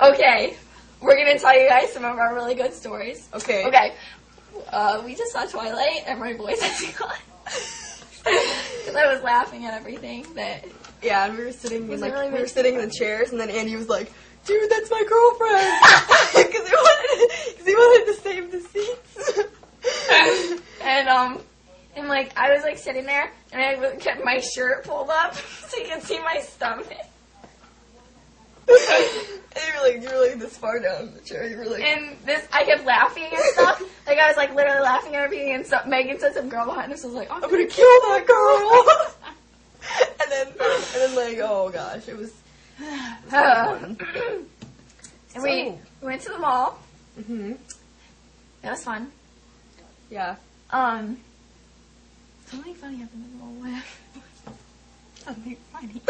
Okay, we're gonna tell you guys some of our really good stories. Okay. Okay. We just saw Twilight, and my voice is gone. Because I was laughing at everything that. Yeah, and we were sitting in really we were sitting in the chairs, and then Andy was like, "Dude, that's my girlfriend," because he wanted to save the seats. And like I was like sitting there, and I kept my shirt pulled up so you could see my stomach. And you were like this far down the chair. You were like, and I kept laughing and stuff. Like I was like literally laughing at everything. And so Megan said some girl behind us was like, "I'm gonna kill that girl." and then like, oh gosh, it was fun. And we went to the mall. Mhm. It was fun. Yeah. Something funny happened in the mall. Something funny.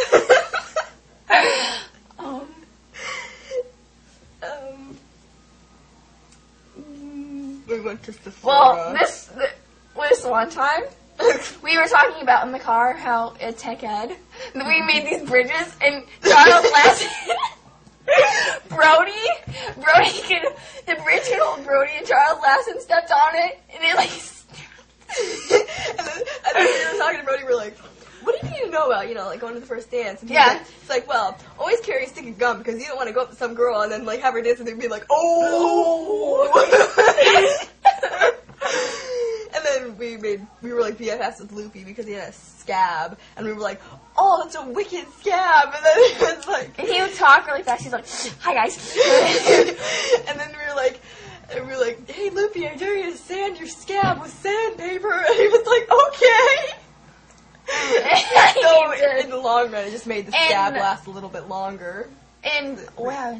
We went to Sephora. Well, this was one time. We were talking about in the car how at Tech Ed we made these bridges, and Charles Lasson, the bridge could hold Brody, and Charles Lasson stepped on it, and it like. and then we were talking to Brody. We're like, "What do you need to know about, like going to the first dance?" And yeah. It's like, well, always carry a stick of gum because you don't want to go up to some girl and then like have her dance and then be like, "Oh." And then we were like BFFs with Loopy because he had a scab, and we were like, "Oh, that's a wicked scab." And then it was like, and he would talk really fast. He's like, "Hi guys," and then we were like, "Hey Loopy, I dare you to sand your scab with sandpaper," and he was like, "Okay." So in the long run, it just made the scab last a little bit longer. And wow,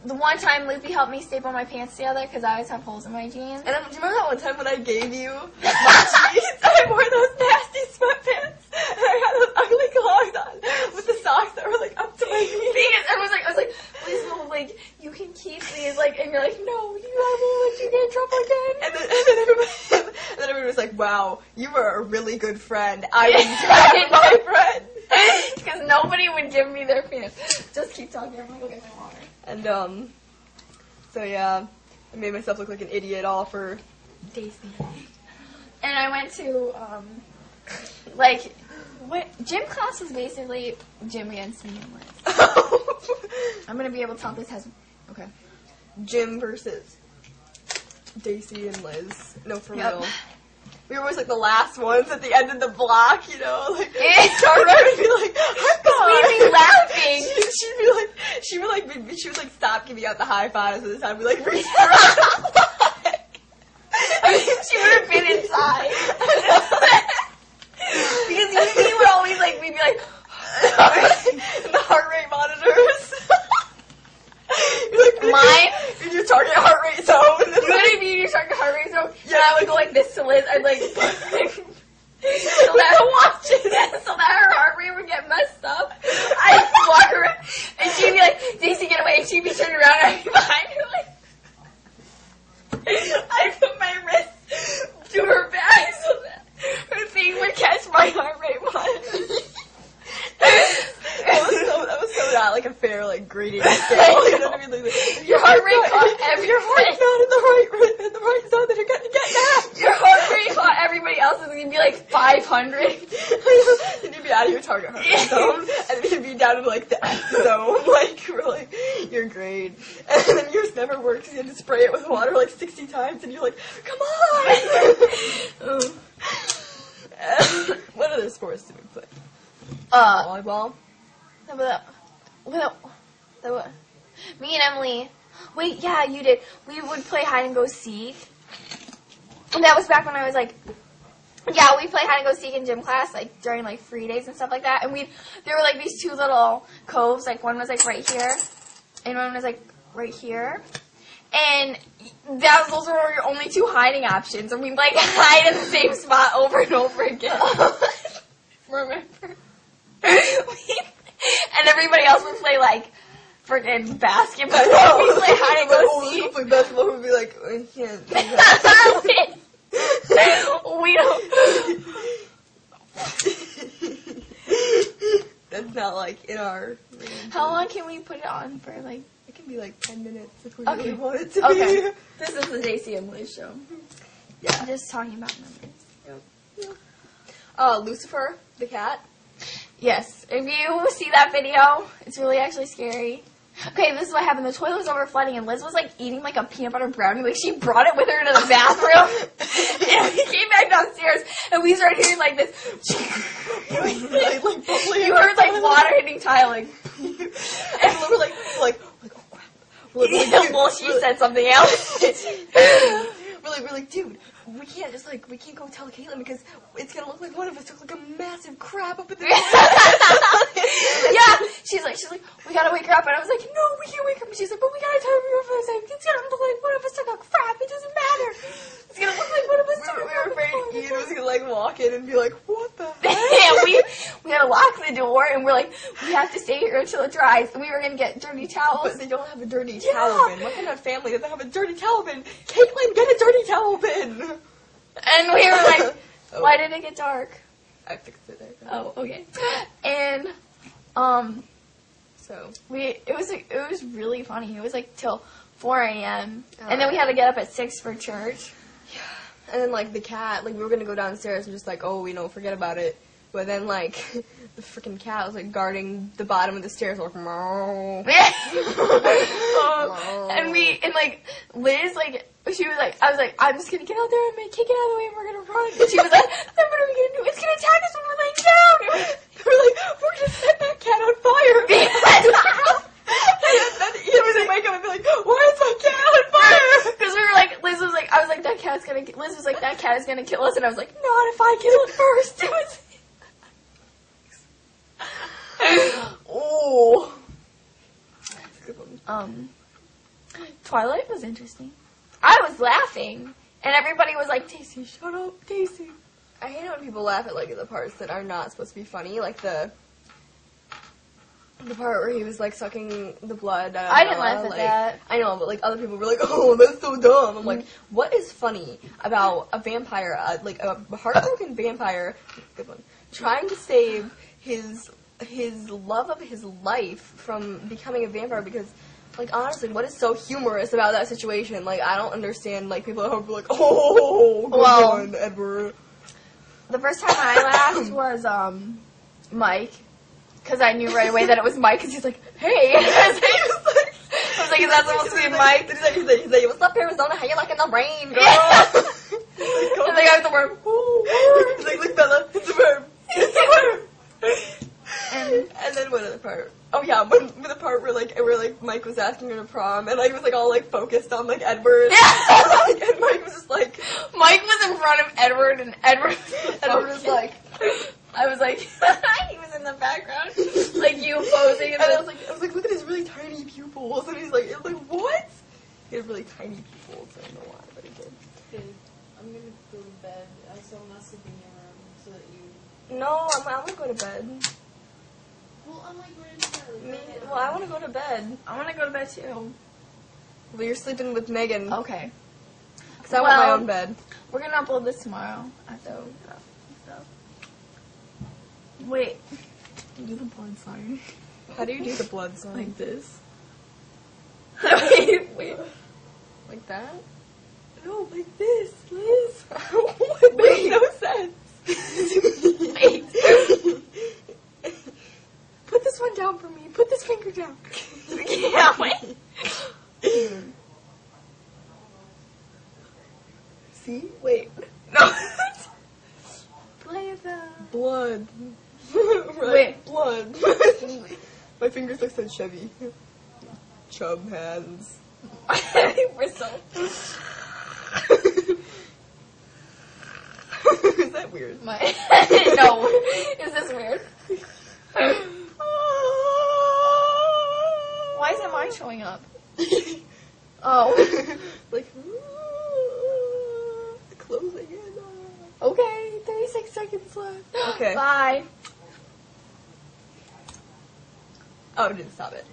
the one time Loopy helped me staple my pants together because I always have holes in my jeans. And then, do you remember that one time when I gave you my jeans? I wore those nasty sweatpants, and I had those ugly clogs on with the socks that were like up to my knees. Because I was like, please no, like you can keep these, like, and you're like, no, you won't let you get in trouble again. And then everybody was like, wow, you were a really good friend. I was my friend. Because nobody would give me their pants. Just keep talking. I'm gonna go get my water. And so yeah, I made myself look like an idiot all for Dacey. And I went to like what gym class was basically gym against me and Liz. I'm gonna be able to tell this has okay. Gym versus Dacey and Liz. No, for real. We were always like the last ones at the end of the block, like Charlotte would be like, we'd be laughing. She would like stop giving out the high fives at the time. We like reach around. She would have been inside. Because we would always like, we'd be like, and the heart rate monitors. You're like, mine? In your target heart rate zone. You know what I mean? Your target heart rate zone? Yeah. And I would go like this to Liz. I'd like, so that her heart rate would get messed up. I'd walk around, and she'd be like, Dacey, get away. And she'd be turning around, and I'd be behind her like, I'd put my wrist to her back so that her thing would catch my heart rate monitor. That was so not like a fair like grading scale. You know what I mean? Like, your heart rate caught every. Your heart's not in the right zone that you're going to get that. Your heart rate caught everybody else's. It's gonna be like 500. Then you'd be out of your target heart rate zone, and then you'd be down in like the F zone, like you were like your grade, and then yours never works. You had to spray it with water like 60 times, and you're like, come on. What other sports did we play? Volleyball. Me and Emily. Wait, yeah, you did. We would play hide and go seek. And that was back when I was like, yeah, we played hide and go seek in gym class, like during like free days and stuff like that. And there were like these two little coves. Like one was like right here, and one was like right here. And those were our only two hiding options. And we'd like hide in the same spot over and over again. Remember? And everybody else would play like freaking basketball. We play hide and go seek. We'll play basketball. We'd be like, I can't do that. We don't. That's not like in our How long can we put it on for, like? It can be like 10 minutes if we Okay. really want it to Okay. be. This is the Dacey and Liz show. Yeah. Just talking about memories. Lucifer, the cat. Yes. If you see that video, it's really actually scary. Okay, this is what happened. The toilet was overflooding, and Liz was, like, eating, like, a peanut butter brownie. Like, she brought it with her into the bathroom. And we came back downstairs, and we started hearing, like, this. You heard, like, water hitting tile, like. And we're like, oh crap. Well, she said something else. We're like, dude, we can't go tell Caitlin because it's gonna look like one of us took like a massive crap up in the Yeah, she's like, we gotta wake her up, and I was like, no, we can't wake her up. And she's like, but we gotta tell her. I was like, it's gonna look like one of us took a crap. It doesn't matter. It's gonna look like one of us took a crap. We were afraid Ian was gonna like walk in and be like, what the heck? Yeah, we had to lock the door, and we're like, we have to stay here until it dries. And we were gonna get dirty towels. But they don't have a dirty towel bin. What kind of family doesn't have a dirty towel bin? Caitlin, get a dirty towel bin. And we were like, why did it get dark? I fixed it there. Oh, okay. And so it was really funny. It was like till 4 a.m. And then we had to get up at 6 for church. Yeah. And then like the cat, like we were gonna go downstairs and just like, oh, forget about it. But then like the freaking cat was like guarding the bottom of the stairs, like meow. And like Liz, like she was like, I was like, I'm just gonna get out there and kick it out of the way and we're gonna run. And she was like, then what are we gonna do? It's gonna attack us when we're laying down. We're like, we're gonna set that cat on fire. And then Ian was gonna wake up and be like, why is my cat on fire? Because we were like, Liz was like, I was like, Liz was like, that cat is gonna kill us, and I was like, not if I kill it first. It was. Oh. That's a good one. Twilight was interesting. I was laughing, and everybody was like, Dacey, shut up, Dacey. I hate it when people laugh at like the parts that are not supposed to be funny, like the part where he was like sucking the blood out of I didn't Bella, laugh at like, that. I know, but like other people were like, oh, that's so dumb. I'm like, what is funny about a vampire, like a heartbroken vampire, good one, trying to save his love of his life from becoming a vampire? Because like honestly, what is so humorous about that situation? Like I don't understand. Like people are like, oh, good one, Edward. The first time I laughed was Mike, because I knew right away that it was Mike, because he's like, hey. I was like, is that supposed to be Mike? He's like, what's up, Arizona? How you liking the rain, girl? And the guy with the worm. He's like, look, Bella, it's a verb. It's a verb. And then what other part? Oh yeah, when the part where Mike was asking her to prom, and I was like all like focused on like Edward. Yeah. And Mike was just like, Mike was in front of Edward, and Edward was like, I was like, he was in the background, like you posing, and I was like, look at his really tiny pupils, and he's like, what? He had really tiny pupils. I don't know why, but he did. Okay, I'm gonna go to bed. So I'm not sleeping in your room, so that you. No, I'm gonna go to bed. Well, I'm like ready to bed. Well, I want to go to bed. I want to go to bed too. Well, you're sleeping with Megan. Okay. Because I want my own bed. We're going to upload this tomorrow. So. Wait. Do the blood sign. How do you do the blood sign? Like this. Wait. Like that? No, like this, Liz. What makes no sense? Wait. Put this one down for me. Put this finger down. Yeah, wait. See? Wait. No. Play the blood. Right. Wait. Blood. My fingers look so chubby. Chub hands. Bristle. Is that weird? No. Is this weird? Why isn't mine showing up? Oh. Like, closing it. Okay, 36 seconds left. Okay. Bye. Oh, it didn't stop it.